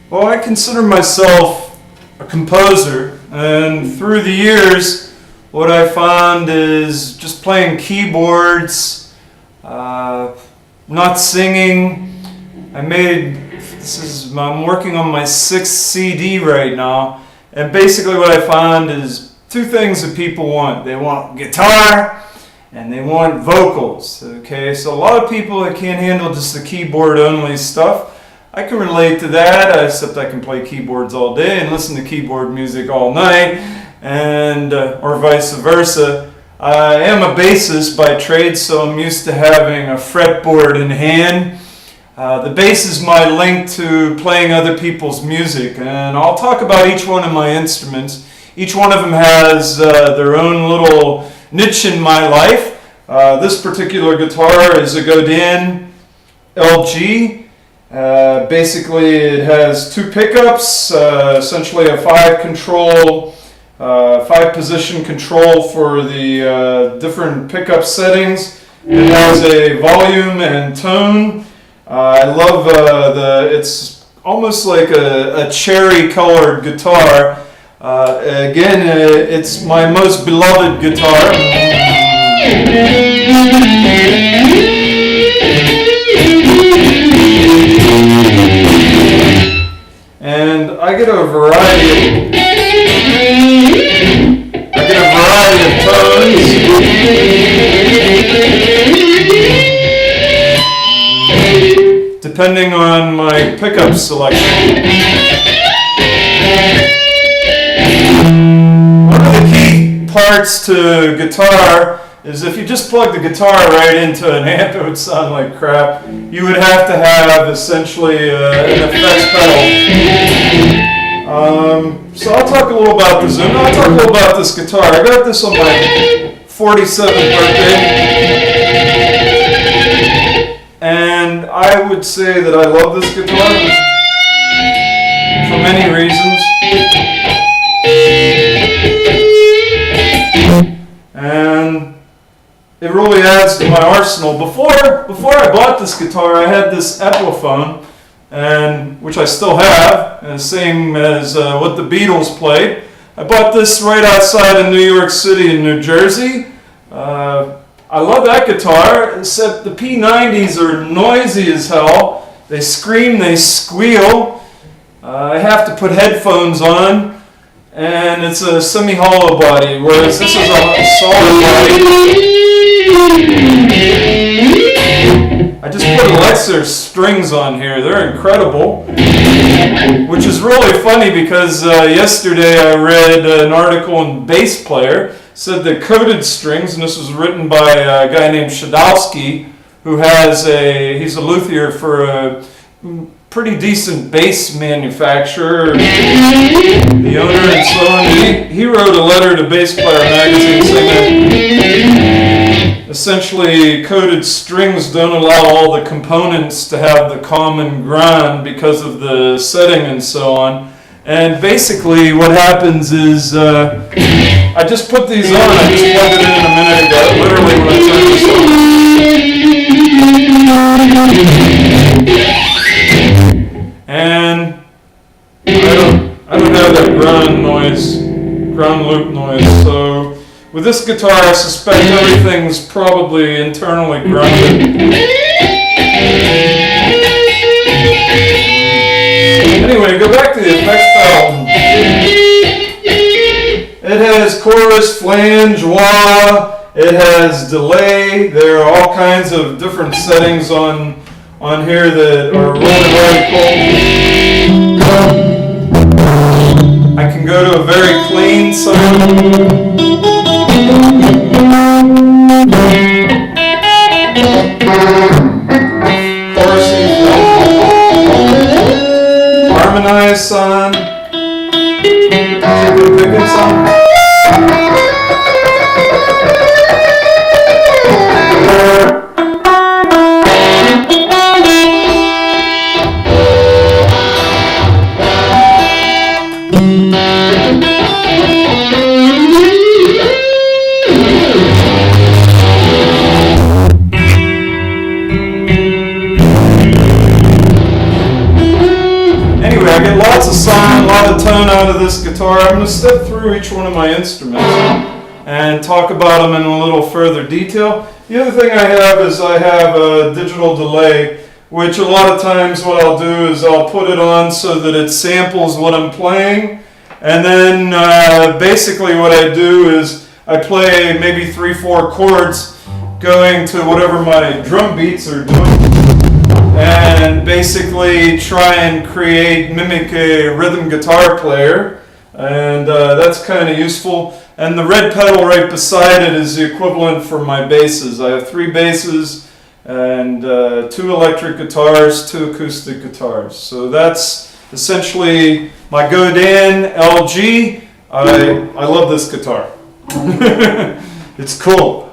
Well, I consider myself a composer, and through the years, what I found is just playing keyboards, not singing. I'm working on my sixth CD right now, and basically what I found is two things that people want. They want guitar, and they want vocals, okay? So a lot of people that can't handle just the keyboard only stuff, I can relate to that, except I can play keyboards all day and listen to keyboard music all night, and or vice versa. I am a bassist by trade, so I'm used to having a fretboard in hand. The bass is my link to playing other people's music, and I'll talk about each one of my instruments. Each one of them has their own little niche in my life. This particular guitar is a Godin LG. Basically, it has two pickups, essentially a five position control for the different pickup settings. It has a volume and tone. I love it's almost like a cherry colored guitar. Again, it's my most beloved guitar. And I get a variety of tones. Depending on my pickup selection. One of the key parts to guitar is if you just plug the guitar right into an amp, it would sound like crap. You would have to have essentially an effects pedal. So I'll talk a little about the Zoom. I'll talk a little about this guitar. I got this on my 47th birthday. And I would say that I love this guitar for many reasons. And it really adds to my arsenal. Before I bought this guitar, I had this Epiphone, and which I still have, same as what the Beatles played. I bought this right outside of New York City in New Jersey. I love that guitar, except the P90s are noisy as hell. They scream, they squeal. I have to put headphones on, and it's a semi-hollow body, whereas this is a solid body. I just put Alexa strings on here. They're incredible. Which is really funny because yesterday I read an article in Bass Player said that coated strings, and this was written by a guy named Shadowski, who he's a luthier for a pretty decent bass manufacturer, the owner and so on. He wrote a letter to Bass Player magazine saying that essentially coated strings don't allow all the components to have the common ground because of the setting and so on. And basically what happens is I just put these on. I just plugged it in a minute ago, literally when I turned this on. And I don't have that ground loop noise. So with this guitar, I suspect everything's probably internally grounded. Anyway, go back to the effects pedal. It has chorus, flange, wah. It has delay. There are all kinds of different settings on here that are really cool. I can go to a very clean sound. Harmonized son. Picking son. Anyway, I get lots of sound, a lot of tone out of this guitar. I'm going to step through each one of my instruments and talk about them in a little further detail. The other thing I have is I have a digital delay, which a lot of times what I'll do is I'll put it on so that it samples what I'm playing. And then basically what I do is I play maybe 3-4 chords going to whatever my drum beats are doing, and basically try and mimic a rhythm guitar player, and that's kind of useful. And the red pedal right beside it is the equivalent for my basses. I have 3 basses and 2 electric guitars, 2 acoustic guitars. So that's essentially my Godin LG. I love this guitar. It's cool.